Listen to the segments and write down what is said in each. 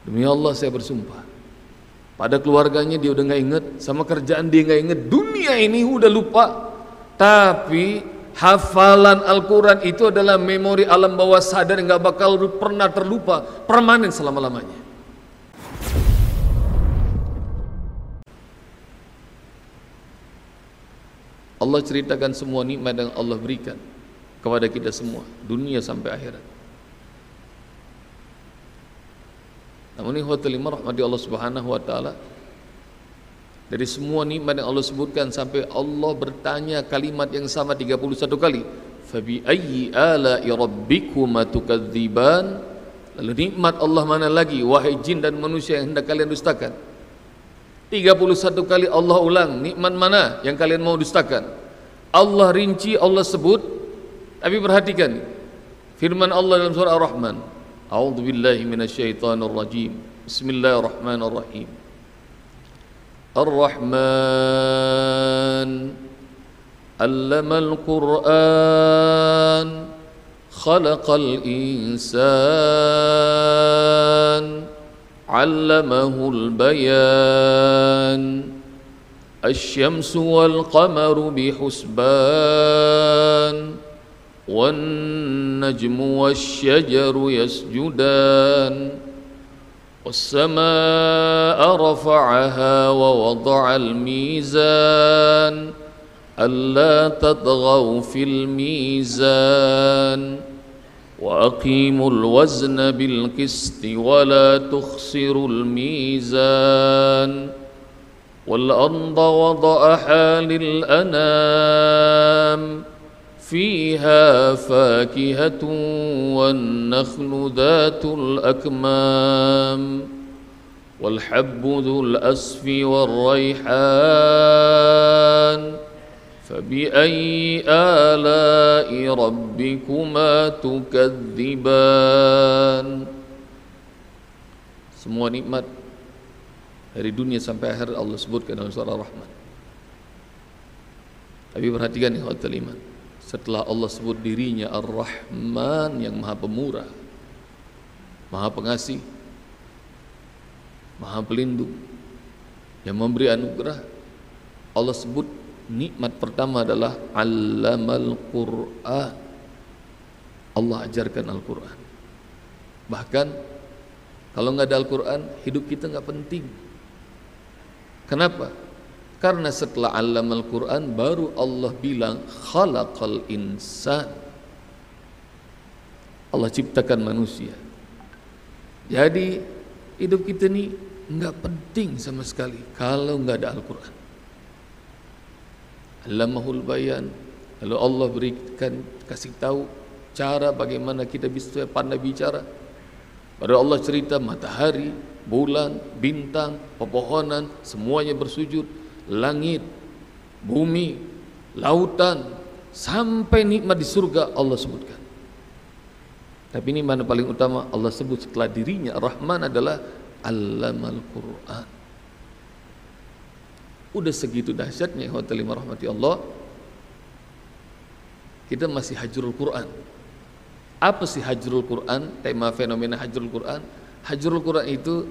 Demi Allah saya bersumpah, pada keluarganya dia udah nggak inget, sama kerjaan dia nggak inget, dunia ini udah lupa. Tapi hafalan Al-Quran itu adalah memori alam bawah sadar yang nggak bakal pernah terlupa, permanen selama-lamanya. Allah ceritakan semua nikmat yang Allah berikan kepada kita semua, dunia sampai akhirat. Namun ikhwatul iman rahmati Allah subhanahu wa ta'ala, dari semua nikmat yang Allah sebutkan sampai Allah bertanya kalimat yang sama 31 kali, fabi ayyi ala'i rabbikuma tukadziban, lalu nikmat Allah mana lagi wahai jin dan manusia yang hendak kalian dustakan? 31 kali Allah ulang, nikmat mana yang kalian mau dustakan? Allah rinci, Allah sebut. Tapi perhatikan firman Allah dalam surah Ar-Rahman, a'udzu billahi minasyaitonir rajim, bismillahirrahmanirrahim. Ar-Rahman 'allamal Qur'an, khalaqal insan, 'allamahul bayan, asy-syamsu wal qamaru bihusban, wan najmu wasyajaru yasjudan, was-samaa'a rafa'aha wa wada'al mizan, alla tatghaw fil mizan, wa aqimul wazna bil qisti wa la tukhsirul mizan, wal arda wada'aha lil anam, fiha fakihatun wan nakhlu dhatul akmam, wal habbu dhul asfi war rayhan, fabi ayyi ala'i rabbikuma tukadziban. Semua nikmat dari dunia sampai akhir Allah sebutkan dalam surah Ar-Rahman. Tapi perhatikan ikhwatul iman, setelah Allah sebut dirinya Ar-Rahman yang maha pemurah, maha pengasih, maha pelindung, yang memberi anugerah, Allah sebut nikmat pertama adalah 'allamal Qur'an. Allah ajarkan Al-Quran. Bahkan kalau nggak ada Al-Quran, hidup kita nggak penting. Kenapa? Karena setelah 'allamal Qur'an baru Allah bilang khalaqal insan. Allah ciptakan manusia. Jadi hidup kita ini nggak penting sama sekali kalau nggak ada Al-Quran. 'Allamahul bayan, lalu Allah berikan, kasih tahu cara bagaimana kita bisa pandai bicara. Baru Allah cerita matahari, bulan, bintang, pepohonan, semuanya bersujud, langit, bumi, lautan, sampai nikmat di surga Allah sebutkan. Tapi ini mana paling utama Allah sebut setelah dirinya Ar-Rahman adalah 'allamal Qur'an. Udah segitu dahsyatnya ikhwatul iman rahmati Allah, kita masih hajrul Quran. Apa sih hajrul Quran? Tema fenomena hajrul Quran. Hajrul Quran itu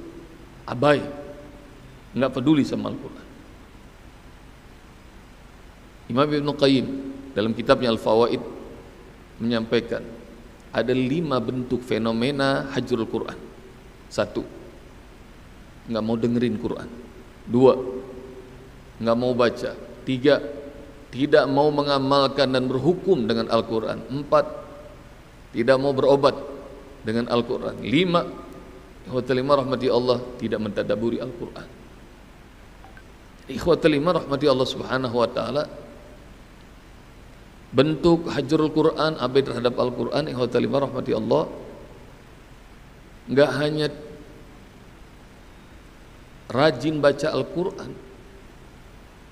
abai, nggak peduli sama Al-Quran. Imam Ibn Qayyim dalam kitabnya Al-Fawaid menyampaikan ada 5 bentuk fenomena hajrul Quran. 1, nggak mau dengerin Quran. 2, nggak mau baca. 3, tidak mau mengamalkan dan berhukum dengan Al-Quran. 4, tidak mau berobat dengan Al-Quran. 5, ikhwatul iman rahmati Allah, tidak mentadaburi Al-Quran. Ikhwatul iman rahmati Allah subhanahu wa ta'ala, bentuk hajrul Quran, abai terhadap Al-Quran, ikhwatul iman rahmati Allah, enggak hanya rajin baca Al-Quran,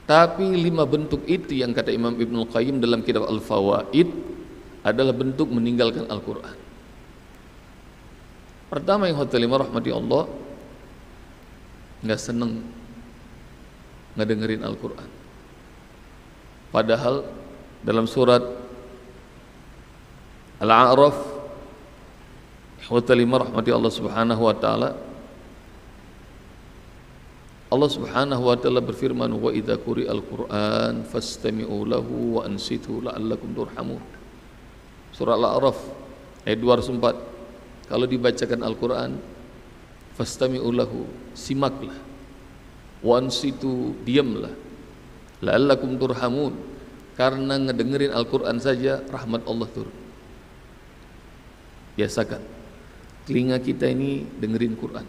tapi 5 bentuk itu yang kata Imam Ibn Qayyim dalam kitab Al-Fawaid adalah bentuk meninggalkan Al-Quran. Pertama yang ikhwatul iman rahmati Allah, enggak seneng ngedengerin Al-Quran. Padahal dalam surat Al-A'raf, ikhwatul iman rahmati Allah subhanahu wa ta'ala, Allah Subhanahu wa taala berfirman, wa idza quri'al Qur'an fastami'u lahu wa ansitu la'allakum turhamun. Surah Al-A'raf ayat 204. Kalau dibacakan Al-Qur'an, fastami'u lahu, simaklah, wa ansitu, diamlah, la'allakum turhamun, karena ngedengerin Al-Qur'an saja rahmat Allah turun. Biasakan telinga kita ini dengerin Quran.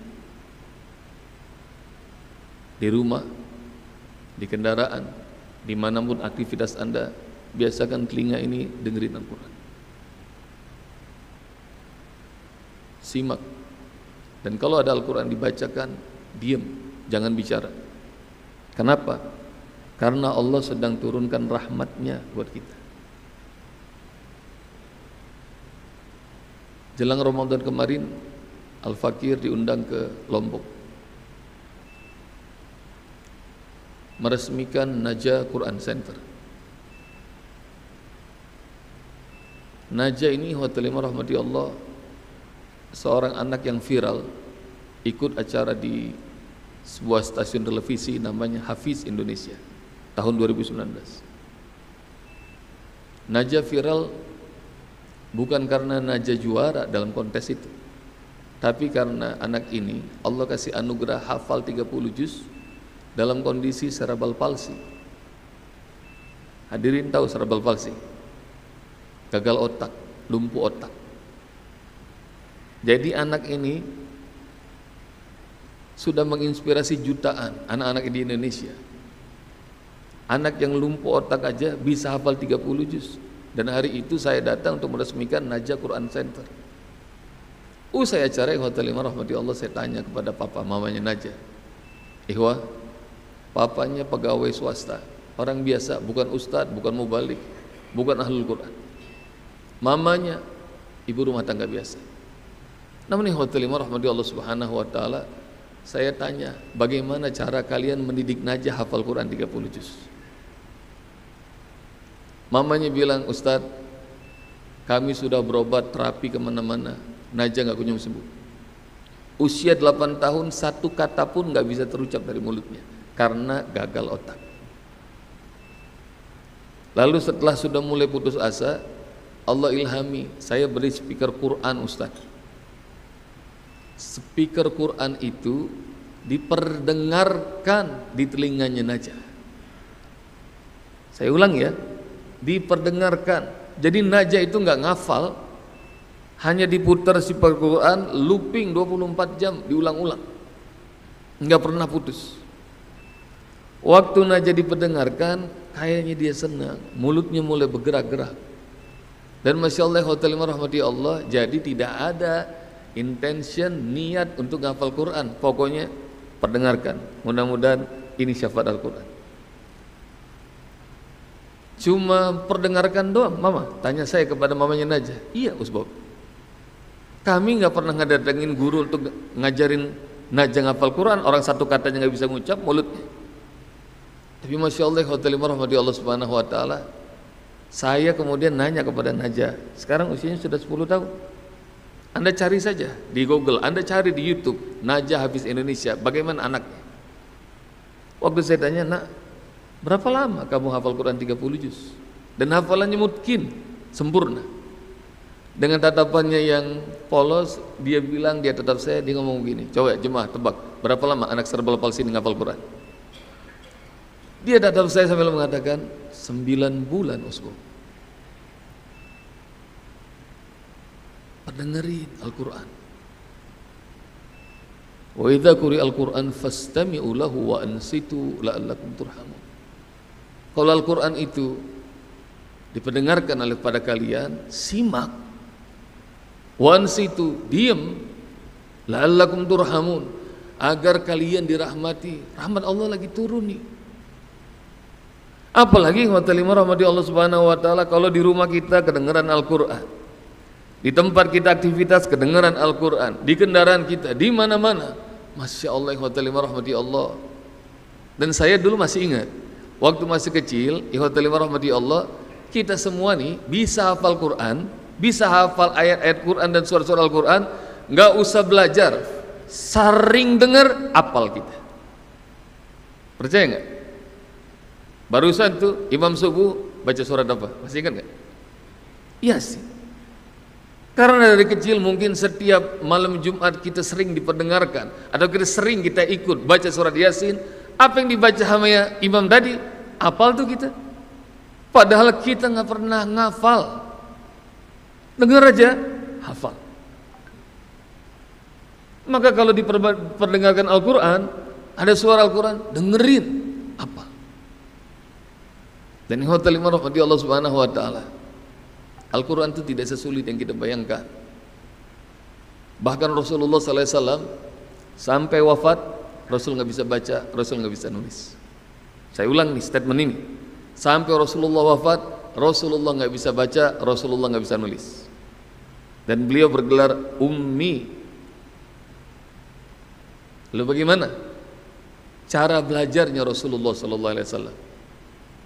Di rumah, di kendaraan, dimanapun aktivitas Anda, biasakan telinga ini dengerin Al-Quran. Simak. Dan kalau ada Al-Quran dibacakan, diam, jangan bicara. Kenapa? Karena Allah sedang turunkan rahmatnya buat kita. Jelang Ramadan kemarin, Al-Fakir diundang ke Lombok, meresmikan Najah Quran Center. Najah ini hotel yang rahmati Allah, seorang anak yang viral ikut acara di sebuah stasiun televisi namanya Hafiz Indonesia tahun 2019. Najah viral bukan karena Najah juara dalam kontes itu, tapi karena anak ini Allah kasih anugerah hafal 30 juz dalam kondisi cerebral palsy. Hadirin tahu cerebral palsy? Gagal otak, lumpuh otak. Jadi anak ini sudah menginspirasi jutaan anak-anak di Indonesia. Anak yang lumpuh otak aja bisa hafal 30 juz. Dan hari itu saya datang untuk meresmikan Najah Quran Center. Saya acara Hotel Imam Rahmati Allah, saya tanya kepada papa mamanya Najah. Ihwa, papanya pegawai swasta, orang biasa, bukan ustadz, bukan mubalik, bukan ahlul Quran. Mamanya ibu rumah tangga biasa. Namun Hotel Imam Rahmati Allah Subhanahu wa taala, saya tanya, bagaimana cara kalian mendidik Najah hafal Quran 30 juz? Mamanya bilang, Ustadz, kami sudah berobat terapi kemana-mana, Najah nggak kunjung sembuh. Usia 8 tahun, satu kata pun nggak bisa terucap dari mulutnya karena gagal otak. Lalu setelah sudah mulai putus asa, Allah ilhami, saya beri speaker Quran Ustadz. Speaker Quran itu diperdengarkan di telinganya Najah. Saya ulang ya, diperdengarkan. Jadi Najah itu nggak ngafal, hanya diputar speaker Quran, looping 24 jam, diulang-ulang, nggak pernah putus. Waktu Najah diperdengarkan, kayaknya dia senang, mulutnya mulai bergerak-gerak. Dan Masya Allah, Hotel Imam Rahmati Allah, jadi tidak ada intention, niat untuk ngafal Quran, pokoknya perdengarkan. Mudah-mudahan ini syafaat Al-Quran. Cuma perdengarkan doang. Mama tanya saya kepada mamanya Najah, iya Usbab, kami nggak pernah ngedatengin guru untuk ngajarin Najah ngafal Quran, orang satu katanya nggak bisa ngucap mulutnya. Tapi Masya Allah, Hotel Imam Rahmati Allah Subhanahu wa ta'ala, saya kemudian nanya kepada Najah, sekarang usianya sudah 10 tahun. Anda cari saja di Google, Anda cari di YouTube, Najah Hafiz Indonesia, bagaimana anaknya. Waktu saya tanya, nak, berapa lama kamu hafal Quran 30 juz? Dan hafalannya mungkin sempurna. Dengan tatapannya yang polos, dia bilang, dia tetap saya, dia ngomong begini, coba jemaah tebak, berapa lama anak cerebral palsy ini ngafal Quran? Dia tatap saya sambil mengatakan, 9 bulan Usbab. Dengerin Al-Quran. Wa idza quri'al Quran fastami'u lahu wa ansitu la'allakum turhamun. Kalau Al-Quran itu diperdengarkan oleh pada kalian, simak. Wa ansitu, diam, la'allakum turhamun, agar kalian dirahmati. Rahmat Allah lagi turun nih. Apalagi Hotel Imam Rahmati Allah Subhanahu wa taala, kalau di rumah kita kedengaran Al-Quran, di tempat kita aktivitas kedengaran Al-Quran, di kendaraan kita, di mana-mana, Masya Allah, Hotel Imam Rahmati Allah. Dan saya dulu masih ingat, waktu masih kecil, Hotel Imam Rahmati Allah, kita semua nih bisa hafal Quran, bisa hafal ayat-ayat Quran dan surah-surah Al-Quran, nggak usah belajar, sering dengar, hafal kita. Percaya nggak? Barusan tuh imam subuh baca surat apa? Masih ingat nggak? Yasin. Karena dari kecil mungkin setiap malam Jumat kita sering diperdengarkan atau kita ikut baca surat Yasin. Apa yang dibaca sama imam tadi hafal tuh kita. Padahal kita nggak pernah ngafal. Dengar aja hafal. Maka kalau diperdengarkan Al-Quran, ada suara Al-Quran, dengerin apa? Dan ikhwatal iman rahmati Allah subhanahu wa ta'ala, Al-Quran itu tidak sesulit yang kita bayangkan. Bahkan Rasulullah SAW sampai wafat, Rasul nggak bisa baca, Rasul nggak bisa nulis. Saya ulang nih statement ini. Sampai Rasulullah wafat, Rasulullah nggak bisa baca, Rasulullah nggak bisa nulis. Dan beliau bergelar ummi. Lalu bagaimana cara belajarnya Rasulullah sallallahu alaihi wasallam?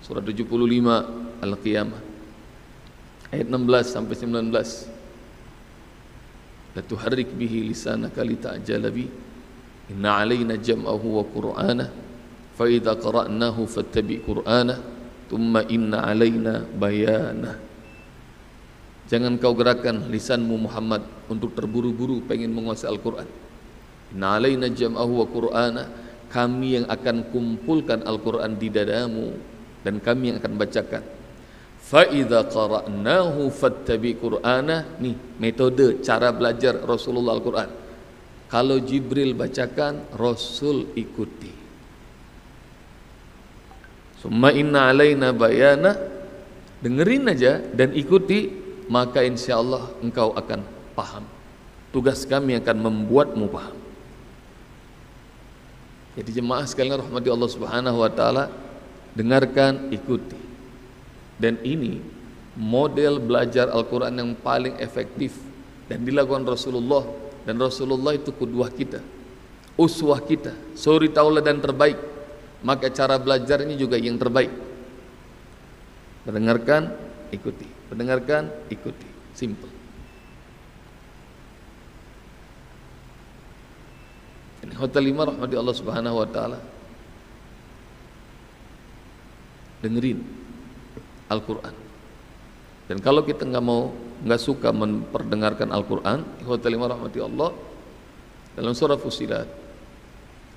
Surah 75 Al-Qiyamah ayat 16 sampai 19. La tuharrik bihi lisanaka lita'jala bi inna 'alaina jam'ahu wa qur'ana fa idza qara'nahu fattabi' qur'ana thumma inna 'alaina bayana. Jangan kau gerakkan lisanmu Muhammad untuk terburu-buru pengen menguasai Al-Qur'an. Inna alaina jam'ahu wa qur'ana, kami yang akan kumpulkan Al-Qur'an di dadamu dan kami yang akan bacakan. Fa idza qara'nahu fattabi qur'ana. Nih metode cara belajar Rasulullah Al-Qur'an. Kalau Jibril bacakan, Rasul ikuti. Summa inna alaina bayana, dengerin aja dan ikuti, maka insyaallah engkau akan paham. Tugas kami akan membuatmu paham. Jadi jemaah sekalian rahmati Allah subhanahu wa ta'ala, dengarkan, ikuti. Dan ini model belajar Al-Quran yang paling efektif dan dilakukan Rasulullah. Dan Rasulullah itu qudwah kita, uswah kita, suri tauladan terbaik. Maka cara belajarnya juga yang terbaik. Mendengarkan, ikuti. Mendengarkan, ikuti. Simple. Ini hotel 5 rahmati Allah subhanahu wa ta'ala, dengerin Al-Quran. Dan kalau kita nggak suka memperdengarkan Al-Quran, hotel 5 rahmati Allah, dalam surah Fussilat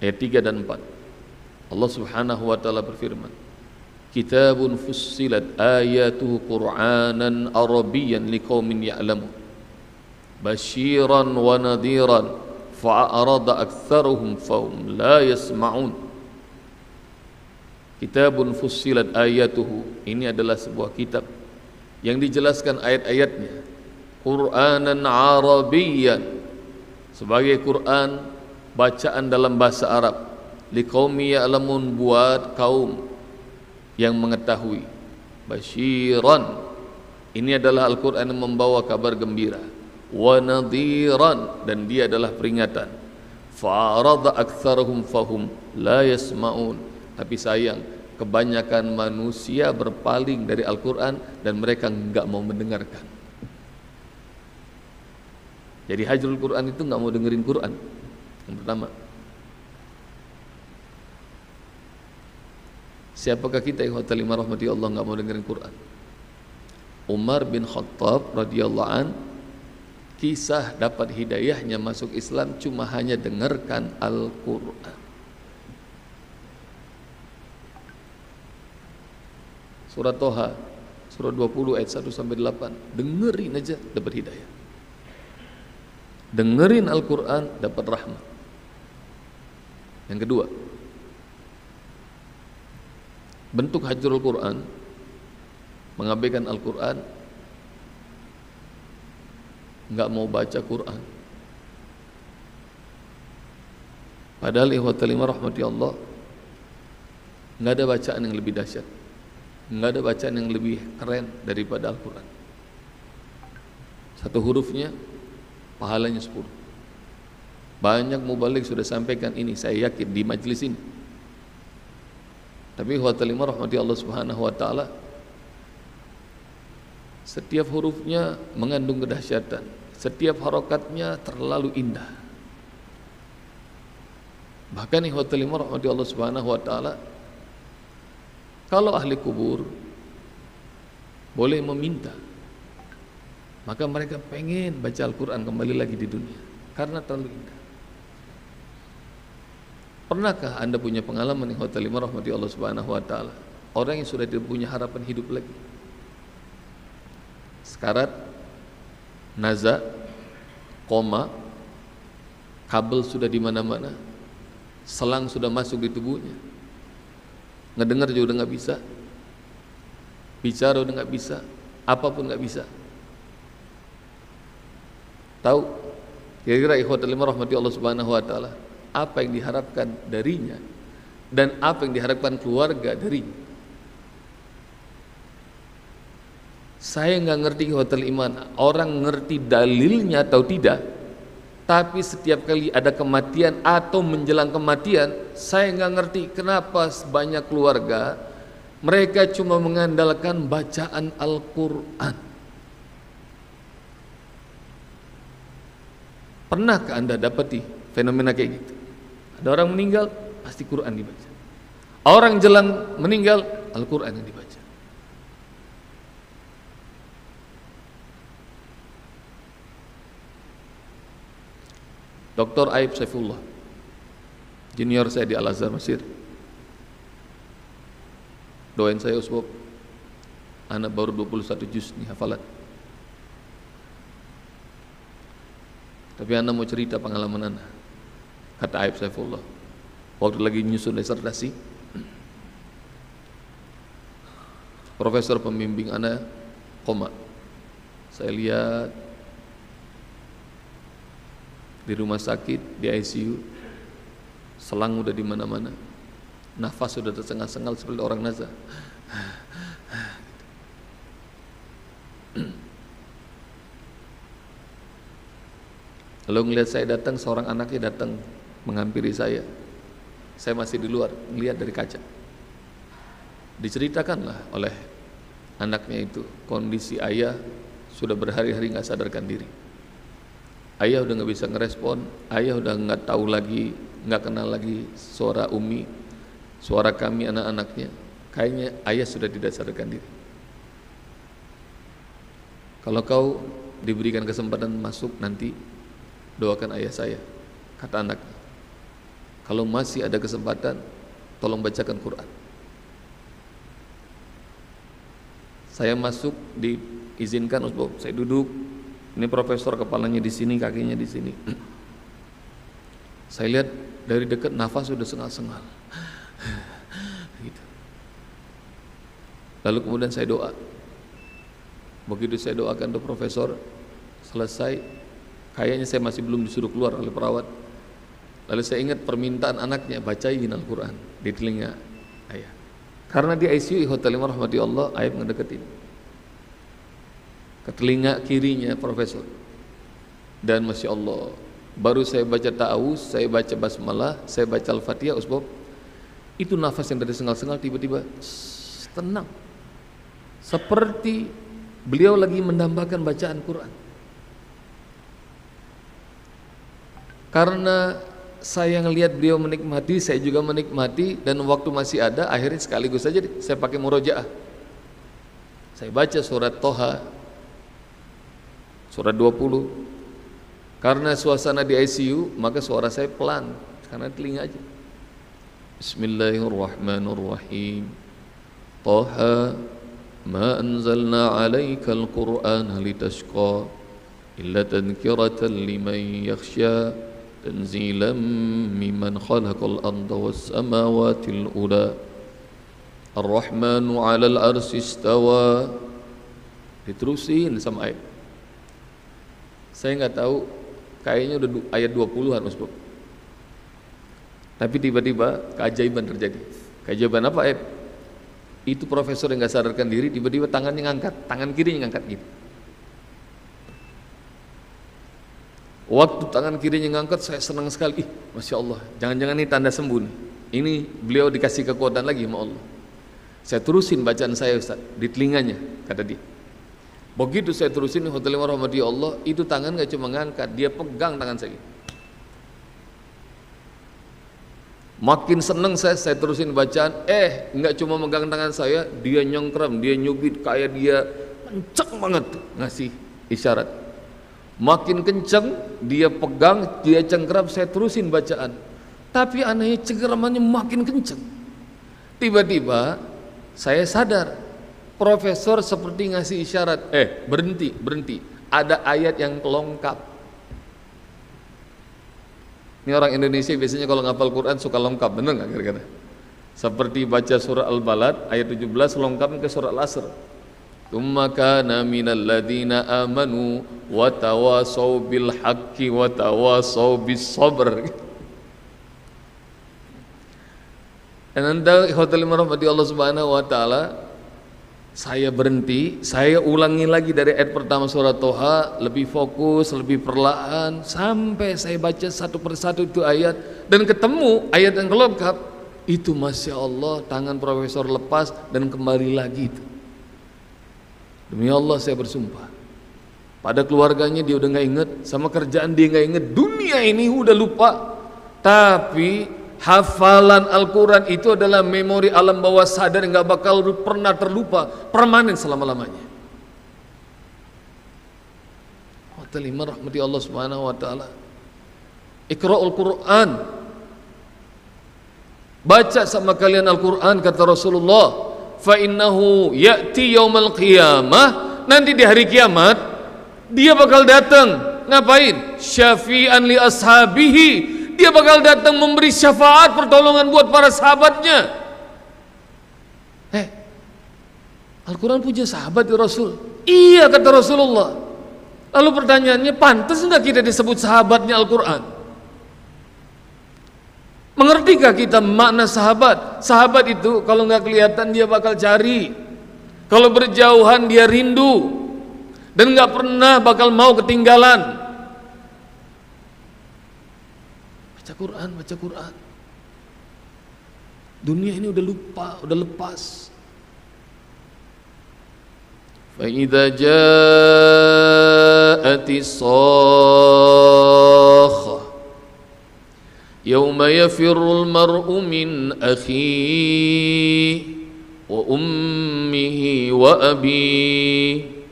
ayat 3 dan 4 Allah subhanahu wa ta'ala berfirman, Kitabun fussilat ayatuhu Qur'anan Arabiyyan liqaumin ya'lamun basyiran wa nadhiran fa'arada aktsaruhum fahum la yasma'un. Kitabun fussilat ayatuhu, ini adalah sebuah kitab yang dijelaskan ayat-ayatnya, Qur'anan Arabiyyan, sebagai Quran bacaan dalam bahasa Arab, liqaumi ya'lamun, buat kaum yang mengetahui. Basyiran, ini adalah Al-Quran yang membawa kabar gembira. Wa nadhiran, dan dia adalah peringatan. Fa'arada aktsaruhum fahum la yasma'un, tapi sayang kebanyakan manusia berpaling dari Al-Quran dan mereka enggak mau mendengarkan. Jadi hajrul Quran itu enggak mau dengerin Quran. Yang pertama, siapakah kita yang hotel 5 rahmati Allah enggak mau dengerin Quran? Umar bin Khattab radhiyallahu an, kisah dapat hidayahnya masuk Islam cuma hanya dengarkan Al-Quran. Surah Toha, surah 20 ayat 1 sampai 8, dengerin aja dapat hidayah. Dengerin Al-Quran dapat rahmat. Yang kedua, bentuk hajrul Quran, mengabaikan Al-Quran, enggak mau baca Quran. Padahal ikhwatal iman rahmati Allah, enggak ada bacaan yang lebih dahsyat, enggak ada bacaan yang lebih keren daripada Al-Quran. Satu hurufnya pahalanya 10. Banyak mubalik sudah sampaikan ini, saya yakin di majlis ini. Tapi ikhwatal iman rahmati Allah subhanahu wa ta'ala, setiap hurufnya mengandung kedahsyatan, setiap harokatnya terlalu indah. Bahkan ikhwatul iman rahmati Allah Subhanahu wa taala, kalau ahli kubur boleh meminta, maka mereka pengen baca Al-Quran kembali lagi di dunia karena terlalu indah. Pernahkah Anda punya pengalaman ikhwatul iman rahmati Allah Subhanahu wa taala, orang yang sudah tidak punya harapan hidup lagi, sekarat, naza, koma, kabel sudah di mana-mana, selang sudah masuk di tubuhnya, ngedengar juga udah nggak bisa, bicara udah nggak bisa, apapun nggak bisa. Tahu kira-kira ikhwatul iman rahmati Allah Subhanahu wa taala, apa yang diharapkan darinya dan apa yang diharapkan keluarga darinya? Saya nggak ngerti ikhwatul iman, orang ngerti dalilnya atau tidak, tapi setiap kali ada kematian atau menjelang kematian, saya nggak ngerti kenapa banyak keluarga mereka cuma mengandalkan bacaan Al-Quran. Pernahkah Anda dapati fenomena kayak gitu? Ada orang meninggal, pasti Quran dibaca. Orang jalan meninggal, Al-Quran yang dibaca. Dr. Aib Saifullah, junior saya di Al-Azhar Mesir, doain saya Usbab, anak baru 21 juz nih hafalan. Tapi anak mau cerita pengalaman anak. Kata Aib Saifullah, waktu lagi nyusun disertasi, profesor pembimbing anak koma. Saya lihat di rumah sakit, di ICU, selang udah di mana-mana, nafas sudah tersengal-sengal seperti orang nazar. Lalu ngelihat saya datang, seorang anaknya datang menghampiri saya. Saya masih di luar, melihat dari kaca. Diceritakanlah oleh anaknya itu, kondisi ayah sudah berhari-hari nggak sadarkan diri. Ayah udah nggak bisa ngerespon, ayah udah nggak tahu lagi, nggak kenal lagi suara Umi, suara kami anak-anaknya. Kayaknya ayah sudah tidak sadarkan diri. Kalau kau diberikan kesempatan masuk nanti, doakan ayah saya, kata anaknya. Kalau masih ada kesempatan, tolong bacakan Quran. Saya masuk, diizinkan Ustaz, saya duduk. Ini profesor, kepalanya di sini, kakinya di sini. Saya lihat dari dekat nafas sudah sengal-sengal. Gitu. Lalu kemudian saya doa. Begitu saya doakan tuh profesor, selesai, kayaknya saya masih belum disuruh keluar oleh perawat. Lalu saya ingat permintaan anaknya, bacain Al-Quran di telinga ayah. Karena di ICU Hotel Rahmati Allah, ayah ngedeketin ke telinga kirinya profesor. Dan Masya Allah, baru saya baca ta'awuz, saya baca basmalah, saya baca Al-Fatihah, Usbab, itu nafas yang dari sengal-sengal tiba-tiba tenang, seperti beliau lagi mendambakan bacaan Quran. Karena saya ngelihat beliau menikmati, saya juga menikmati, dan waktu masih ada, akhirnya sekaligus saja saya pakai murojaah. Saya baca surat Toha, surat 20. Karena suasana di ICU, maka suara saya pelan, karena telinga aja. Bismillahirrahmanirrahim. Toha ma anzalna alaikal Qur'ana litashqa illa tadhkiratan liman yakhsha tanzilan mimman khalaqal arda was samawatil ula ar-rahmanu 'alal arsy istawa. Diterusin sama ayat. Saya nggak tahu, kayaknya udah ayat 20-an Mas Bro. Tapi tiba-tiba keajaiban terjadi. Keajaiban apa ayat? Itu profesor yang nggak sadarkan diri, tiba-tiba tangannya ngangkat, tangan kirinya ngangkat gitu. Waktu tangan kirinya ngangkat, saya senang sekali. Masya Allah, jangan-jangan ini tanda sembuh nih. Ini beliau dikasih kekuatan lagi sama Allah. Saya terusin bacaan saya Ustaz, di telinganya, kata dia. Begitu saya terusin, Hotel Rahmati Allah, itu tangan gak cuma ngangkat, dia pegang tangan saya. Makin seneng saya terusin bacaan. Nggak cuma megang tangan saya, dia nyengkram, dia nyubit, kayak dia kenceng banget ngasih isyarat. Makin kenceng dia pegang, dia cengkram, saya terusin bacaan. Tapi anehnya cengkramannya makin kenceng. Tiba-tiba saya sadar, profesor seperti ngasih isyarat, berhenti. Ada ayat yang lengkap. Ini orang Indonesia biasanya kalau ngapal Quran suka lengkap, bener nggak kira-kira? Seperti baca surah Al-Balad ayat 17 lengkap ke surah Al-Asr. Tsumma kana minal ladzina amanu wa tawasaw bil haqqi wa tawasaw bis sabr. Dan anda ikhwatul rahmati Allah Subhanahu wa taala, saya berhenti, saya ulangi lagi dari ayat pertama surat Toha, lebih fokus, lebih perlahan, sampai saya baca satu persatu itu ayat dan ketemu ayat yang lengkap. Itu Masya Allah, tangan profesor lepas dan kembali lagi itu. Demi Allah saya bersumpah, pada keluarganya dia udah nggak inget, sama kerjaan dia nggak inget, dunia ini udah lupa. Tapi hafalan Al-Quran itu adalah memori alam bawah sadar yang gak bakal pernah terlupa, permanen selama-lamanya. Rahmati Allah Subhanahu wa taala. Iqra'ul Quran. Baca sama kalian Al-Quran, kata Rasulullah, fa innahu ya'ti yaumal qiyamah, nanti di hari kiamat dia bakal datang. Ngapain? Syafi'an li ashabihi, dia bakal datang memberi syafaat pertolongan buat para sahabatnya. Al-Quran punya sahabat ya Rasul? Iya, kata Rasulullah. Lalu pertanyaannya, pantas enggak kita disebut sahabatnya Al-Quran? Mengertikah kita makna sahabat? Sahabat itu kalau nggak kelihatan dia bakal cari, kalau berjauhan dia rindu, dan nggak pernah bakal mau ketinggalan. Baca Quran. Dunia ini udah lupa, udah lepas. Fa idza ja'atis sakhah yauma yafirrul mar'u min akhihi wa ummihi wa abihi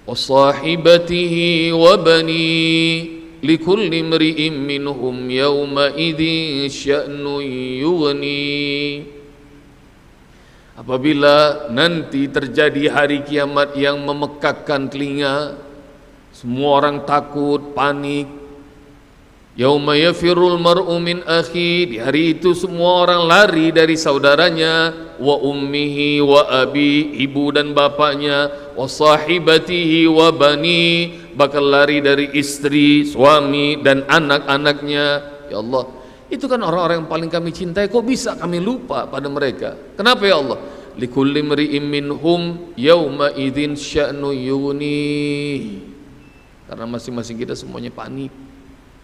wa sahibatihi wa banihi likulli imri'in minhum yawma idzin sya'nun yughni. Apabila nanti terjadi hari kiamat yang memekakkan telinga, semua orang takut, panik. Yauma yafirul mar'u min akhi, di hari itu semua orang lari dari saudaranya, wa ummihi wa abi, ibu dan bapaknya, wa sahibatihi wa bani, bakal lari dari istri, suami dan anak-anaknya. Ya Allah, itu kan orang-orang yang paling kami cintai, kok bisa kami lupa pada mereka? Kenapa ya Allah? Likulli mri'in minhum yauma idzin sya'nu yughni. Karena masing-masing kita semuanya panik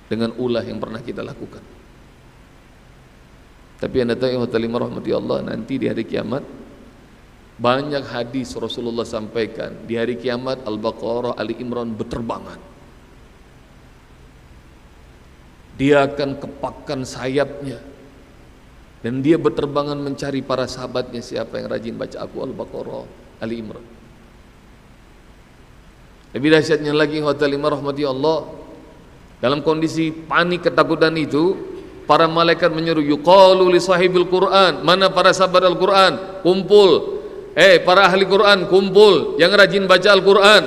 dengan ulah yang pernah kita lakukan. Tapi anda tahu rahmati Allah, nanti di hari kiamat banyak hadis Rasulullah sampaikan, di hari kiamat Al-Baqarah, Ali Imran berterbangan. Dia akan kepakkan sayapnya dan dia berterbangan mencari para sahabatnya, siapa yang rajin baca Al-Baqarah, Ali Imran. Lebih dahsyatnya lagi rahmati Allah, dalam kondisi panik ketakutan itu, para malaikat menyuruh, yuqalu li sahibil Quran, mana para sahabat Al-Quran? Kumpul. Para ahli Quran kumpul, yang rajin baca Al-Quran,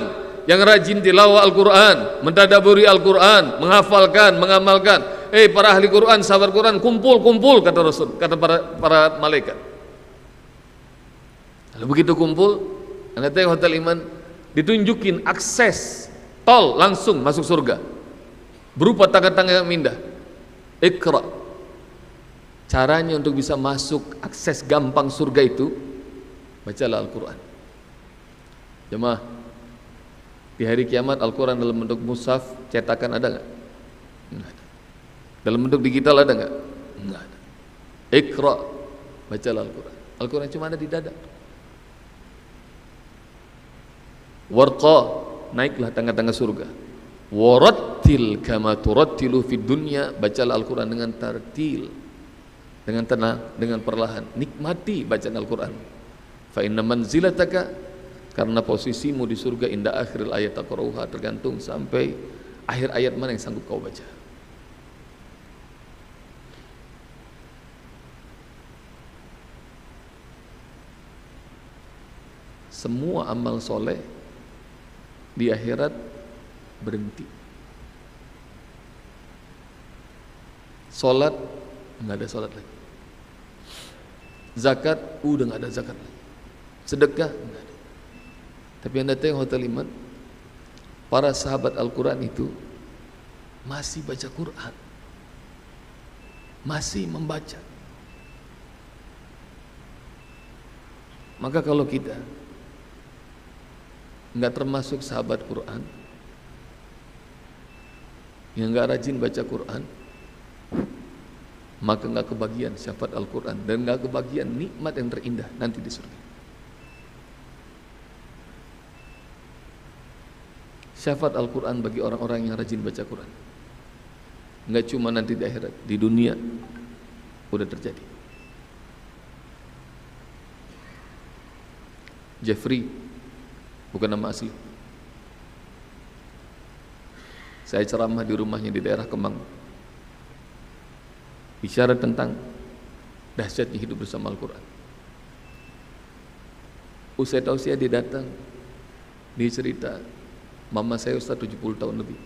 yang rajin tilawah Al-Quran, mentadaburi Al-Quran, menghafalkan, mengamalkan. Para ahli Quran, sahabat Quran, kumpul, kata Rasul, kata para malaikat. Lalu begitu kumpul, anda tahu hotel iman, ditunjukin akses tol langsung masuk surga, berupa tangga-tangga yang indah. Iqra. Caranya untuk bisa masuk akses gampang surga itu, bacalah Al-Quran. Jemaah, di hari kiamat Al-Quran dalam bentuk mushaf cetakan ada nggak? Nggak ada. Dalam bentuk digital ada nggak? Nggak ada. Iqra, bacalah Al-Quran. Al-Quran cuma ada di dada. Warqa, naiklah tangga-tangga surga. Warattil kama turattilu fid dunya, bacalah Al-Quran dengan tartil. dengan tenang, dengan perlahan. Nikmati bacaan Al-Quran. Fa inna manzilataka, karena posisimu di surga inda akhiril ayat taqra'uha, tergantung sampai akhir ayat mana yang sanggup kau baca. Semua amal soleh di akhirat berhenti. Salat nggak ada salat lagi. Zakat udah nggak ada zakat lagi. Sedekah nggak ada. Tapi anda tengok hotel iman, para sahabat Al-Quran itu masih baca Quran, masih membaca. Maka kalau kita nggak termasuk sahabat Quran, yang nggak rajin baca Quran, maka nggak kebagian syafaat Al-Quran dan nggak kebagian nikmat yang terindah nanti di surga. Syafaat Al-Quran bagi orang-orang yang rajin baca Quran, nggak cuma nanti di akhirat, di dunia udah terjadi. Jeffrey bukan nama asli. Saya ceramah di rumahnya di daerah Kemang, bicara tentang dahsyatnya hidup bersama Al-Quran. Usai tausiah dia datang, dia cerita, mama saya Ustaz 70 tahun lebih,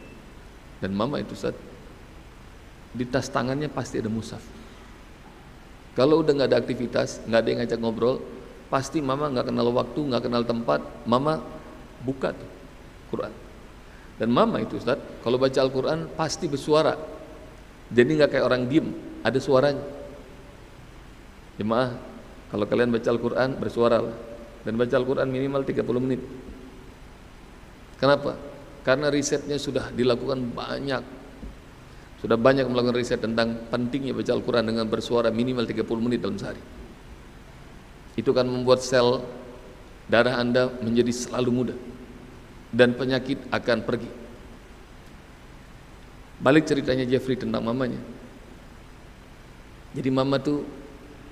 dan mama itu Ustaz di tas tangannya pasti ada mushaf. Kalau udah nggak ada aktivitas, nggak ada yang ngajak ngobrol, pasti mama nggak kenal waktu, nggak kenal tempat, mama buka tuh Quran. Dan mama itu Ustaz kalau baca Al-Quran pasti bersuara, jadi nggak kayak orang diem, ada suaranya. Jemaah, kalau kalian baca Al-Quran bersuara lah, dan baca Al-Quran minimal 30 menit. Kenapa? Karena risetnya sudah dilakukan banyak. Sudah banyak melakukan riset tentang pentingnya baca Al-Quran dengan bersuara minimal 30 menit dalam sehari. Itu kan membuat sel darah Anda menjadi selalu muda dan penyakit akan pergi. Balik ceritanya Jeffrey tentang mamanya. Jadi mama tuh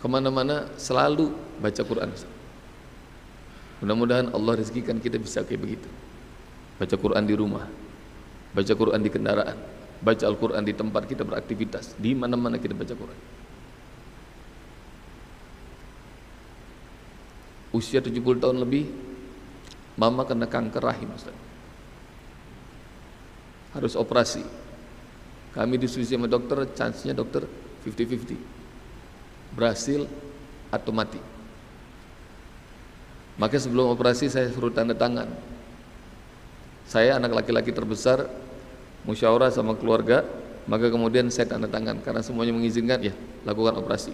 kemana-mana selalu baca Quran. Mudah-mudahan Allah rezekikan kita bisa kayak begitu. Baca Quran di rumah, baca Quran di kendaraan, baca Al-Quran di tempat kita beraktivitas, di mana-mana kita baca Quran. Usia 70 tahun lebih, mama kena kanker rahim Ustaz. Harus operasi. Kami diskusi sama dokter, chance-nya dokter 50-50. Berhasil atau mati. Maka sebelum operasi saya suruh tanda tangan. Saya anak laki-laki terbesar, musyawarah sama keluarga, maka kemudian saya tanda tangan karena semuanya mengizinkan, ya lakukan operasi.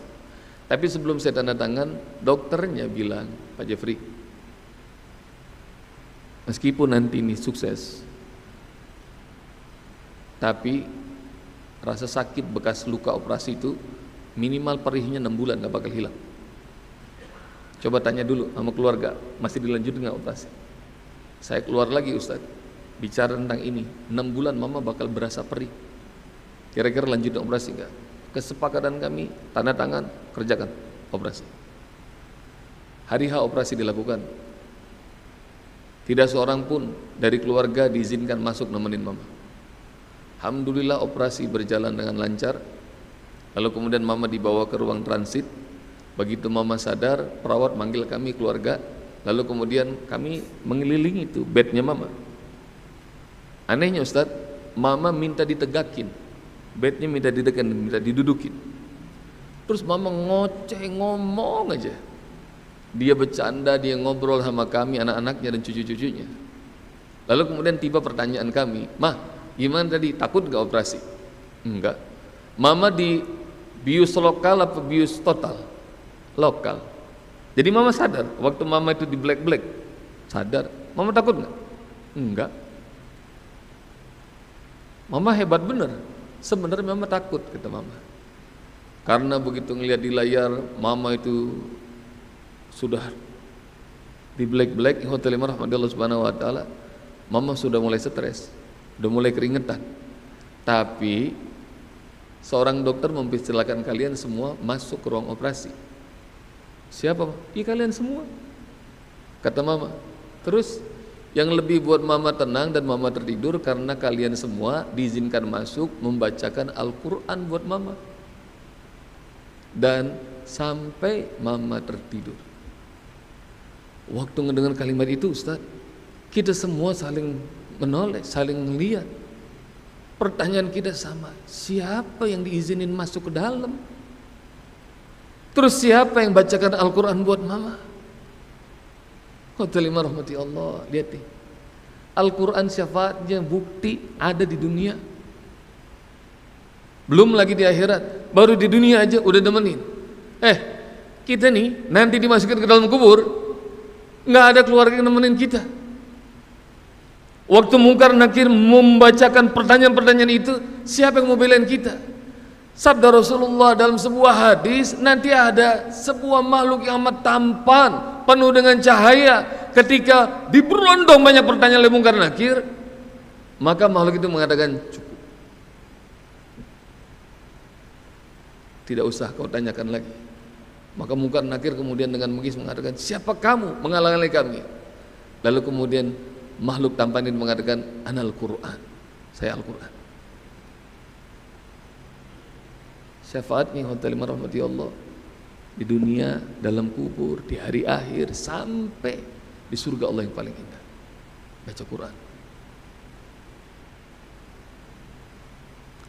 Tapi sebelum saya tanda tangan, dokternya bilang, Pak Jeffrey, meskipun nanti ini sukses, tapi rasa sakit bekas luka operasi itu minimal perihnya 6 bulan gak bakal hilang. Coba tanya dulu sama keluarga, masih dilanjutkan gak operasi? Saya keluar lagi Ustaz, bicara tentang ini, 6 bulan mama bakal berasa perih. Kira-kira lanjut operasi enggak? Kesepakatan kami, tanda tangan, kerjakan operasi. Hari H operasi dilakukan. Tidak seorang pun dari keluarga diizinkan masuk nemenin mama. Alhamdulillah operasi berjalan dengan lancar. Lalu kemudian mama dibawa ke ruang transit. Begitu mama sadar, perawat manggil kami keluarga. Lalu kemudian kami mengelilingi itu bednya mama. Anehnya Ustaz, mama minta ditegakin, bednya minta didekan, minta didudukin. Terus mama ngoceh, ngomong aja. Dia bercanda, dia ngobrol sama kami, anak-anaknya dan cucu-cucunya. Lalu kemudian tiba pertanyaan kami, Mah, gimana tadi, takut gak operasi? Enggak. Mama di bius lokal apa bius total? Lokal. Jadi mama sadar, waktu mama itu di black-black, sadar. Mama takut gak? Enggak. Mama hebat bener. Sebenarnya mama takut, kata mama. Karena begitu ngelihat di layar, mama itu sudah di black-black Hotel Imam rahmatullah subhanahu wa ta'ala, mama sudah mulai stres, sudah mulai keringetan. Tapi Seorang dokter mempersilakan kalian semua masuk ke ruang operasi. Siapa? Iya kalian semua. Kata mama. Terus yang lebih buat mama tenang dan mama tertidur karena kalian semua diizinkan masuk membacakan Al-Quran buat mama. Dan sampai mama tertidur. Waktu mendengar kalimat itu Ustaz, kita semua saling menoleh, saling melihat. Pertanyaan kita sama, siapa yang diizinin masuk ke dalam? Terus siapa yang bacakan Al-Quran buat mama? Khotilimah rahmati Allah, lihat nih, Al-Quran syafaatnya bukti ada di dunia, belum lagi di akhirat. Baru di dunia aja udah nemenin. Kita nih nanti dimasukkan ke dalam kubur, nggak ada keluarga yang nemenin kita. Waktu Munkar Nakir membacakan pertanyaan-pertanyaan itu, siapa yang mau belain kita? Sabda Rasulullah dalam sebuah hadis, nanti ada sebuah makhluk yang amat tampan, penuh dengan cahaya. Ketika diberondong banyak pertanyaan oleh Munkar Nakir, maka makhluk itu mengatakan, cukup, tidak usah kau tanyakan lagi. Maka Munkar Nakir kemudian dengan menggigis mengatakan, siapa kamu menghalangi kami? Lalu kemudian makhluk tampan ini mengatakan, Anal Quran, saya Al-Quran. Syafaatnya khotilimah rahmati Allah di dunia, dalam kubur, di hari akhir, sampai di surga Allah yang paling indah. Baca Quran.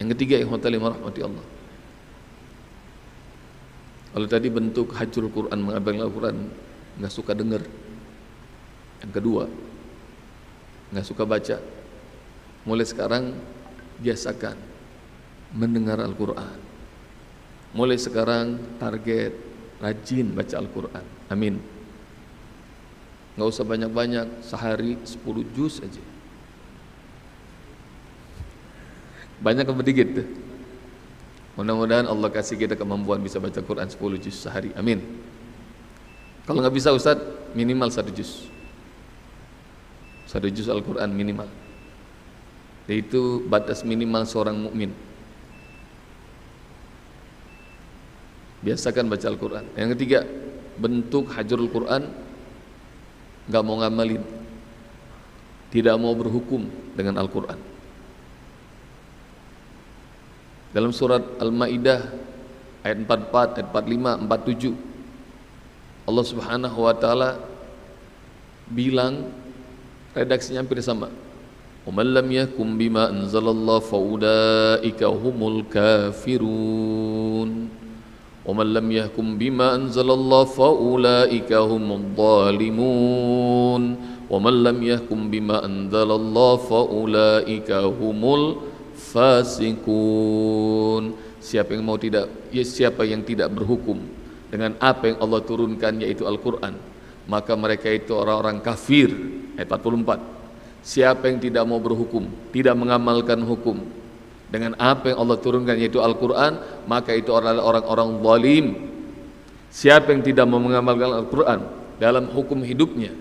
Yang ketiga, khotilimah rahmati Allah, kalau tadi bentuk hajrul Quran, mengabaikan Al-Quran, nggak suka dengar. Yang kedua, nggak suka baca. Mulai sekarang biasakan mendengar Al-Quran. Mulai sekarang target rajin baca Al-Quran. Amin. Nggak usah banyak-banyak, sehari 10 juz aja. Banyak apa dikit tuh? Mudah-mudahan Allah kasih kita kemampuan bisa baca Quran 10 juz sehari. Amin. Kalau nggak bisa Ustaz, minimal 1 juz. 1 juz Al-Quran minimal. Itu batas minimal seorang mukmin. Biasakan baca Al-Quran. Yang ketiga, bentuk hajrul Quran, nggak mau ngamalin, tidak mau berhukum dengan Al-Quran. Dalam surat Al-Maidah ayat 44, ayat 45, 47, Allah Subhanahu wa taala bilang, redaksinya hampir sama. وَمَنْ لَمْ يَحْكُمْ بِمَا أَنْزَلَ اللَّهُ فَأُولَئِكَ هُمُ الْكَافِرُونَ وَمَنْ لَمْ يَحْكُمْ بِمَا أَنْزَلَ اللَّهُ فَأُولَئِكَ هُمُ الظَّالِمُونَ وَمَنْ لَمْ يَحْكُمْ بِمَا أَنْزَلَ اللَّهُ فَأُولَئِكَ هُمُ الْفَاسِقُونَ. Siapa yang tidak berhukum dengan apa yang Allah turunkan, yaitu Al-Quran, maka mereka itu orang-orang kafir. Ayat 44. Siapa yang tidak mau berhukum, tidak mengamalkan hukum dengan apa yang Allah turunkan, yaitu Al-Quran, maka itu adalah orang-orang zalim. Siapa yang tidak mau mengamalkan Al-Quran dalam hukum hidupnya,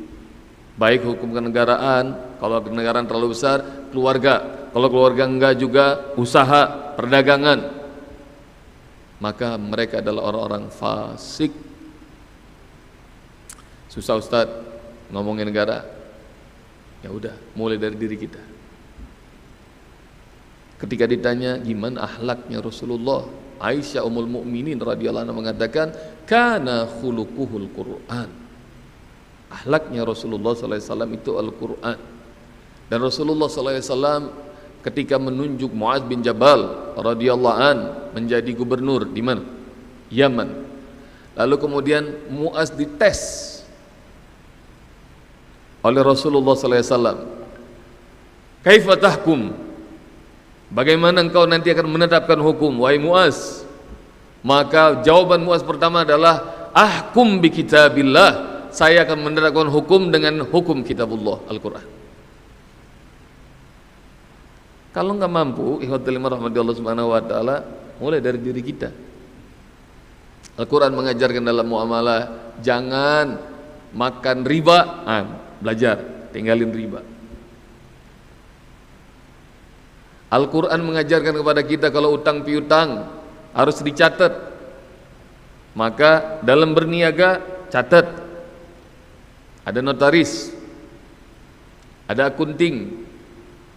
baik hukum kenegaraan, kalau kenegaraan terlalu besar, keluarga, kalau keluarga enggak juga, usaha, perdagangan, maka mereka adalah orang-orang fasik. Susah Ustaz ngomongin negara. Ya udah, mulai dari diri kita. Ketika ditanya gimana akhlaknya Rasulullah, Aisyah Ummul Mukminin radhiyallahu anha mengatakan, kana khuluquhul Quran. Akhlaknya Rasulullah sallallahu alaihi wasallam itu Al-Quran. Dan Rasulullah sallallahu alaihi wasallam ketika menunjuk Muaz bin Jabal radhiyallahu an menjadi gubernur di mana? Yaman. Lalu kemudian Muaz dites oleh Rasulullah sallallahu alaihi wasallam, kaifa tahkum, bagaimana engkau nanti akan menetapkan hukum wahai Muaz? Maka jawaban Muaz pertama adalah, ahkum bi kitabillah, saya akan menetapkan hukum dengan hukum kitabullah, Al-Quran. Kalau enggak mampu, ikhwatul rahmati Allah subhanahu wa ta'ala, mulai dari diri kita. Al-Quran mengajarkan dalam muamalah, jangan makan riba. Belajar, tinggalin riba. Al-Quran mengajarkan kepada kita kalau utang piutang harus dicatat. Maka dalam berniaga catat. Ada notaris, ada akunting.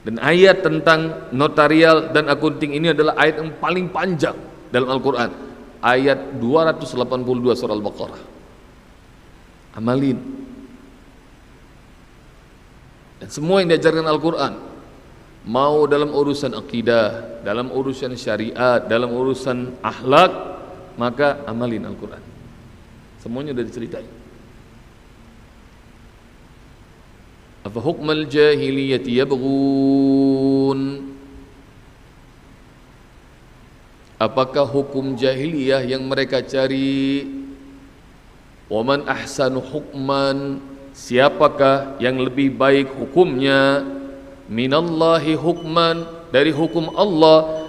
Dan ayat tentang notarial dan akunting ini adalah ayat yang paling panjang dalam Al-Quran. Ayat 282 surah Al-Baqarah. Amalin. Dan semua yang diajarkan Al-Quran, mau dalam urusan akidah, dalam urusan syariat, dalam urusan akhlak, maka amalin Al-Quran. Semuanya sudah diceritain. Afa hukmal jahiliyati yabghun, apakah hukum jahiliyah yang mereka cari? Waman ahsanu hukman, siapakah yang lebih baik hukumnya? Minallahi hukman, dari hukum Allah.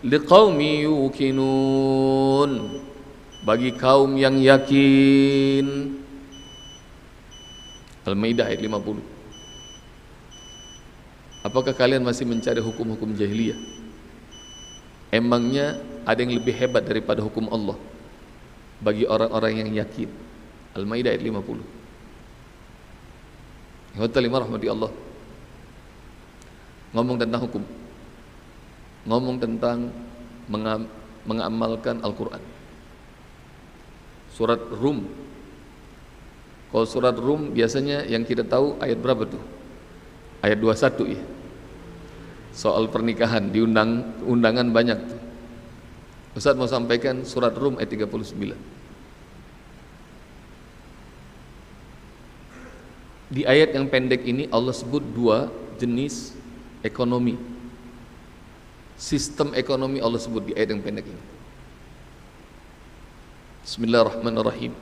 Liqaumi yuqinun, bagi kaum yang yakin. Al-Maidah ayat 50. Apakah kalian masih mencari hukum-hukum jahiliyah? Emangnya ada yang lebih hebat daripada hukum Allah bagi orang-orang yang yakin? Al-Maidah ayat 50. Ikhwatal iman rahmati Allah. Ngomong tentang hukum, ngomong tentang mengamalkan Al-Quran. Surat Rum. Kalau surat Rum biasanya yang kita tahu ayat berapa tuh? Ayat 21 ya. Soal pernikahan di undangan banyak tuh. Ustaz mau sampaikan surat Rum ayat 39. Di ayat yang pendek ini Allah sebut dua jenis ekonomi. Sistem ekonomi Allah sebut di ayat yang pendek ini. Bismillahirrahmanirrahim.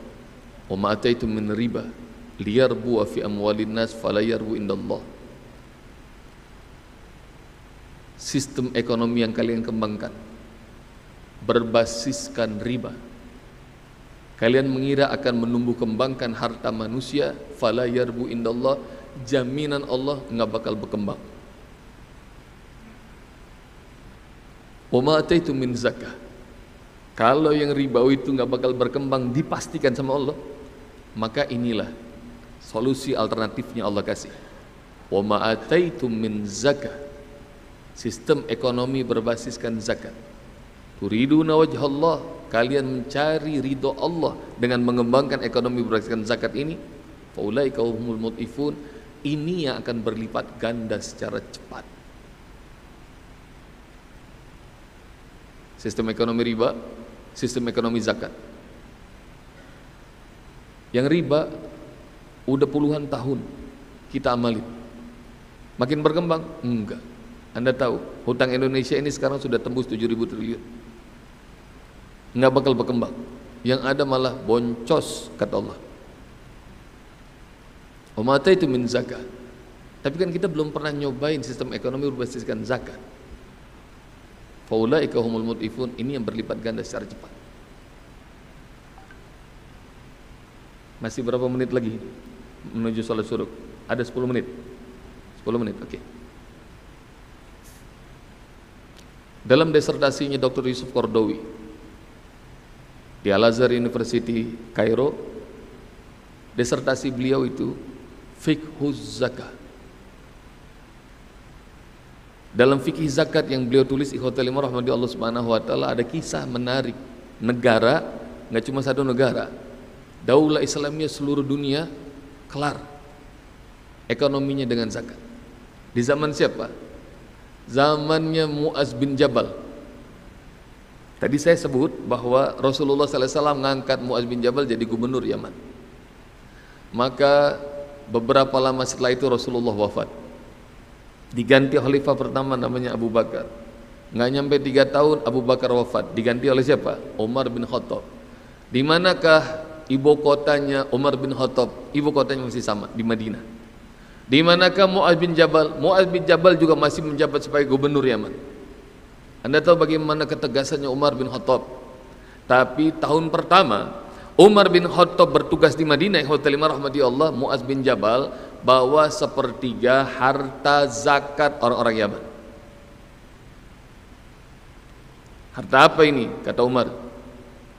Wa ma ataitum min riba liyarbu fi amwalin nas fala yarbu indallah. Sistem ekonomi yang kalian kembangkan berbasiskan riba. Kalian mengira akan menumbuh kembangkan harta manusia, fala yarbu indallah, jaminan Allah enggak bakal berkembang. Wa ma ataitum min zakah, kalau yang ribawi itu enggak bakal berkembang dipastikan sama Allah, maka inilah solusi alternatifnya Allah kasih. Wa ma ataitum min zakah, sistem ekonomi berbasiskan zakat. Turiduna wajhallah, kalian mencari ridho Allah dengan mengembangkan ekonomi berbasiskan zakat ini. Faulaika humul mudhifun, ini yang akan berlipat ganda secara cepat. Sistem ekonomi riba, sistem ekonomi zakat. Yang riba udah puluhan tahun kita amalin. Makin berkembang? Enggak. Anda tahu, hutang Indonesia ini sekarang sudah tembus 7.000 triliun. Enggak bakal berkembang. Yang ada malah boncos, kata Allah. Wa ma ataitum min zakat. Tapi kan kita belum pernah nyobain sistem ekonomi berbasiskan zakat. Faulaika humul mudhifun, ini yang berlipat ganda secara cepat. Masih berapa menit lagi menuju salat syuruk? Ada 10 menit. 10 menit, oke. Dalam disertasinya Dr. Yusuf Qaradawi di Al-Azhar University Kairo, disertasi beliau itu fiqhuz zakah. Dalam fikih zakat yang beliau tulis, ikhwatal iman rahmati Allah Subhanahu wa taala, ada kisah menarik negara, enggak cuma satu negara, daulah Islamiyah seluruh dunia kelar ekonominya dengan zakat. Di zaman siapa? Zamannya Muaz bin Jabal. Tadi saya sebut bahwa Rasulullah SAW mengangkat Muaz bin Jabal jadi gubernur Yaman. Maka beberapa lama setelah itu Rasulullah wafat. Diganti khalifah pertama namanya Abu Bakar. Nggak nyampe 3 tahun Abu Bakar wafat. Diganti oleh siapa? Umar bin Khattab. Di manakah ibu kotanya Umar bin Khattab? Ibu kotanya masih sama, di Madinah. Di manakah Muaz bin Jabal? Muaz bin Jabal juga masih menjabat sebagai gubernur Yaman. Anda tahu bagaimana ketegasannya Umar bin Khattab. Tapi tahun pertama Umar bin Khattab bertugas di Madinah, ikhwatalima rahmati Allah, Muaz bin Jabal bawa 1/3 harta zakat orang-orang Yaman. Harta apa ini? Kata Umar,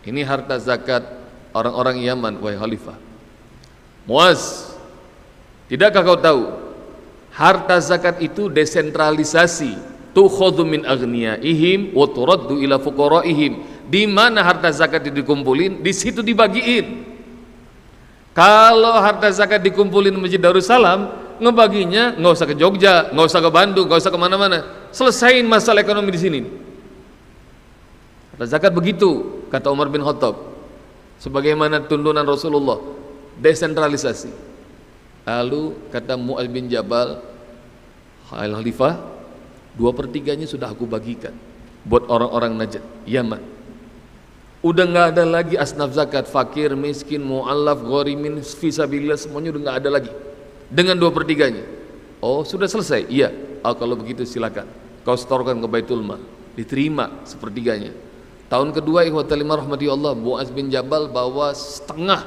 ini harta zakat orang-orang Yaman, wahai khalifah. Muaz, tidakkah kau tahu harta zakat itu desentralisasi, tukhadhu min aghniyaihim wa turaddu ila fuqaraihim. Di mana harta zakat dikumpulin, di situ dibagiin. Kalau harta zakat dikumpulin Masjid Darussalam, ngebaginya nggak usah ke Jogja, nggak usah ke Bandung, nggak usah kemana-mana, selesain masalah ekonomi di sini. Harta zakat begitu, kata Umar bin Khattab, sebagaimana tuntunan Rasulullah, desentralisasi. Lalu kata Muaz bin Jabal, hai Khalifah, 2/3-nya sudah aku bagikan buat orang-orang Najd, Yaman. Udah nggak ada lagi asnaf zakat, fakir, miskin, mu'allaf, ghorimin, fisabilillah, semuanya udah nggak ada lagi. Dengan 2/3-nya. Oh, sudah selesai? Iya. Oh, kalau begitu silakan kau setorkan ke Baitul Mal. Diterima sepertiganya. Tahun kedua, ikhwatal iman rahmati Allah, Muaz bin Jabal bawa setengah.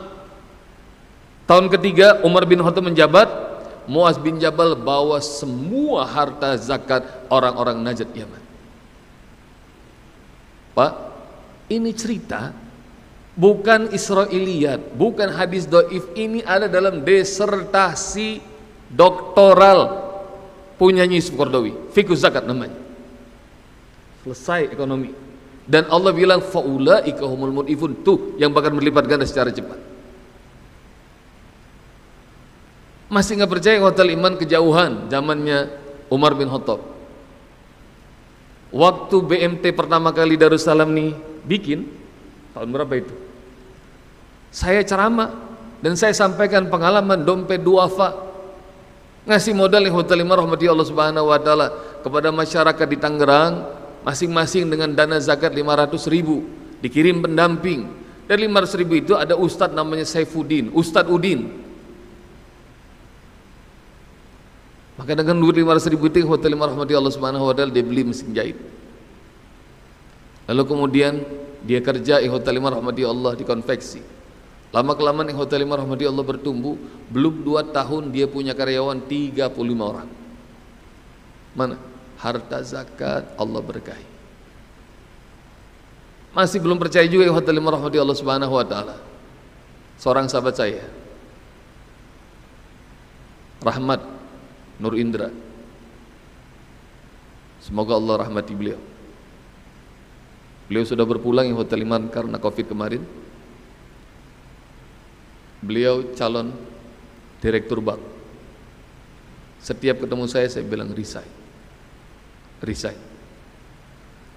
Tahun ketiga, Umar bin Khattab menjabat, Muaz bin Jabal bawa semua harta zakat orang-orang Najd Yaman. Pak, ini cerita bukan Israiliyat, bukan hadis dhaif, ini ada dalam disertasi doktoral punyanya Yusuf Qaradawi, Fiqh Zakat namanya. Selesai ekonomi. Dan Allah bilang faulaika humul mudhifun, tuh yang bakal berlipat ganda secara cepat. Masih nggak percaya hotel iman kejauhan zamannya Umar bin Khattab. Waktu BMT pertama kali Darussalam nih bikin, tahun berapa itu? Saya ceramah dan saya sampaikan pengalaman dompet duafa, ngasih modal yang hotel iman rahmati Allah subhanahu wa ta'ala kepada masyarakat di Tangerang, masing-masing dengan dana zakat 500.000, dikirim pendamping. Dari 500.000 itu ada ustadz namanya Saifuddin, Ustadz Udin. Maka dengan duit 500.000 itu hotel rahmati Allah subhanahu wa ta'ala dia beli mesin jahit. Lalu kemudian dia kerja hotel rahmati Allah di konveksi. Lama kelamaan hotel rahmati Allah bertumbuh, belum 2 tahun dia punya karyawan 35 orang. Mana? Harta zakat Allah berkahi. Masih belum percaya juga hotel rahmati Allah subhanahu wa ta'ala. Seorang sahabat saya, Rahmat Nur Indra, semoga Allah rahmati beliau. Beliau sudah berpulang hotel iman karena Covid kemarin. Beliau calon direktur bank. Setiap ketemu saya bilang resign.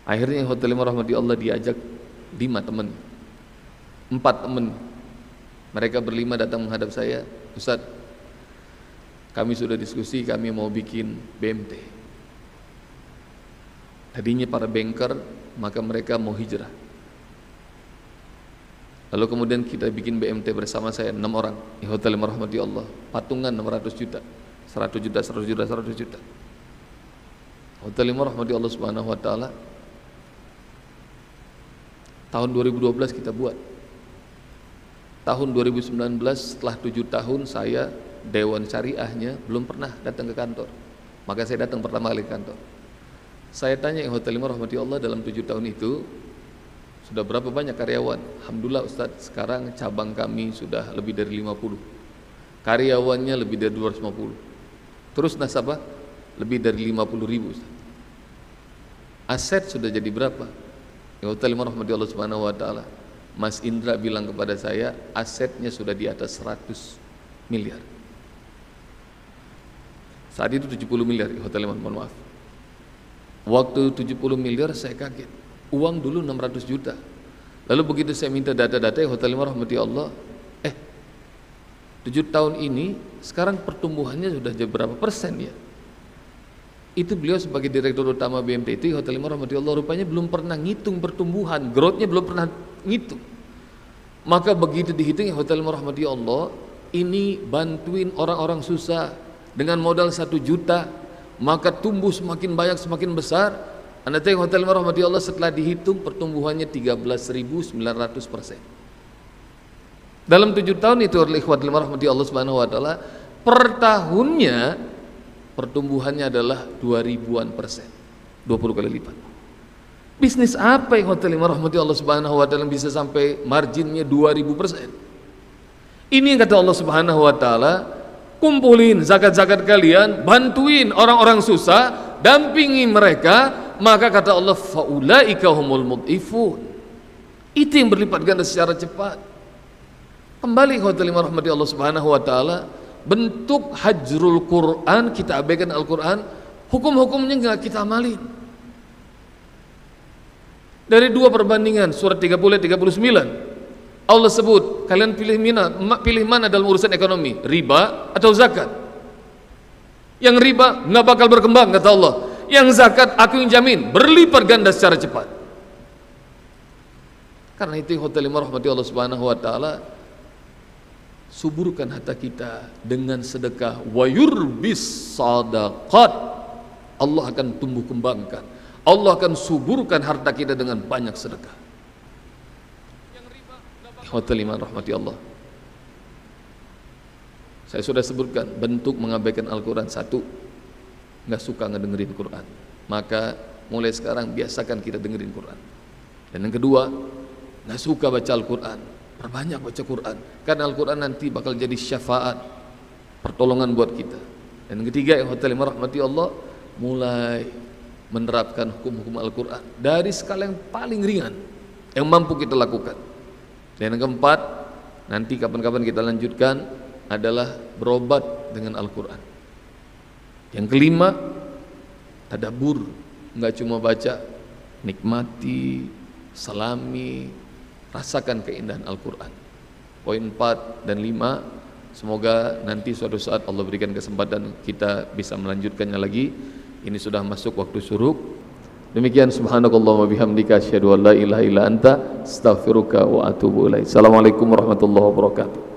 Akhirnya hotel iman rahmati Allah diajak 5 teman, 4 teman. Mereka berlima datang menghadap saya, Ustaz, kami sudah diskusi, kami mau bikin BMT. Tadinya para banker, maka mereka mau hijrah. Lalu kemudian kita bikin BMT bersama saya 6 orang di hotel rahmati Allah, patungan 600 juta, 100 juta, 100 juta, 100 juta. Hotel rahmati Allah subhanahu wa ta'ala tahun 2012 kita buat. Tahun 2019 setelah 7 tahun saya Dewan Syariahnya belum pernah datang ke kantor. Maka saya datang pertama kali ke kantor. Saya tanya hotel rahmati Allah dalam 7 tahun itu sudah berapa banyak karyawan? Alhamdulillah Ustadz, sekarang cabang kami sudah lebih dari 50. Karyawannya lebih dari 250. Terus nasabah lebih dari 50.000 Ustadz. Aset sudah jadi berapa? Hotel rahmati Allah subhanahu wa ta'ala, Mas Indra bilang kepada saya, asetnya sudah di atas 100 miliar. Saat itu 70 miliar hotel iman, mohon maaf. Waktu 70 miliar saya kaget. Uang dulu 600 juta. Lalu begitu saya minta data-data hotel iman rahmati Allah, 7 tahun ini sekarang pertumbuhannya sudah berapa persen ya? Itu beliau sebagai direktur utama BMT itu hotel iman rahmati Allah rupanya belum pernah ngitung pertumbuhan, growth-nya belum pernah ngitung. Maka begitu dihitung hotel iman rahmati Allah, ini bantuin orang-orang susah dengan modal 1 juta, maka tumbuh semakin banyak semakin besar. Anda tengok hotel rahmati Allah setelah dihitung pertumbuhannya 13.900%. Dalam 7 tahun itu hotel rahmati Allah subhanahu wa ta'ala, per tahunnya pertumbuhannya adalah 2000-an persen, 20 kali lipat. Bisnis apa yang hotel yang rahmati Allah Subhanahu wa taala bisa sampai marginnya 2000%? Ini yang kata Allah Subhanahu wa taala, kumpulin zakat-zakat kalian, bantuin orang-orang susah, dampingi mereka, maka kata Allah faulaika humul mudhifun. Itu yang berlipat ganda secara cepat. Kembali hotel yang rahmati Allah Subhanahu wa taala, bentuk hajrul Quran, kita abaikan Al-Quran, hukum-hukumnya enggak kita amalin. Dari dua perbandingan surat 30 39 Allah sebut, kalian pilih mana dalam urusan ekonomi, riba atau zakat? Yang riba nggak bakal berkembang kata Allah, yang zakat aku yang jamin berlipat ganda secara cepat. Karena itu hotel yang rahmati Allah Subhanahu wa taala, suburkan harta kita dengan sedekah, wa yurbis sadaqat, Allah akan tumbuh kembangkan, Allah akan suburkan harta kita dengan banyak sedekah. Hotel iman rahmati Allah, saya sudah sebutkan bentuk mengabaikan Al-Quran. Satu, nggak suka ngedengerin Quran, maka mulai sekarang biasakan kita dengerin Quran. Dan yang kedua, nggak suka baca Al-Quran, perbanyak baca Quran, karena Al-Quran nanti bakal jadi syafaat, pertolongan buat kita. Dan yang ketiga, yang hotel iman rahmati Allah, mulai menerapkan hukum-hukum Al-Quran dari skala yang paling ringan yang mampu kita lakukan. Dan yang keempat, nanti kapan-kapan kita lanjutkan, adalah berobat dengan Al-Quran. Yang kelima, tadabbur, nggak cuma baca, nikmati, salami, rasakan keindahan Al-Quran. Poin 4 dan 5, semoga nanti suatu saat Allah berikan kesempatan kita bisa melanjutkannya lagi. Ini sudah masuk waktu syuruk. Demikian, subhanakallahumma bihamdika asyhadu an la ilaha illa anta astaghfiruka wa atubu ilaik. Assalamualaikum warahmatullahi wabarakatuh.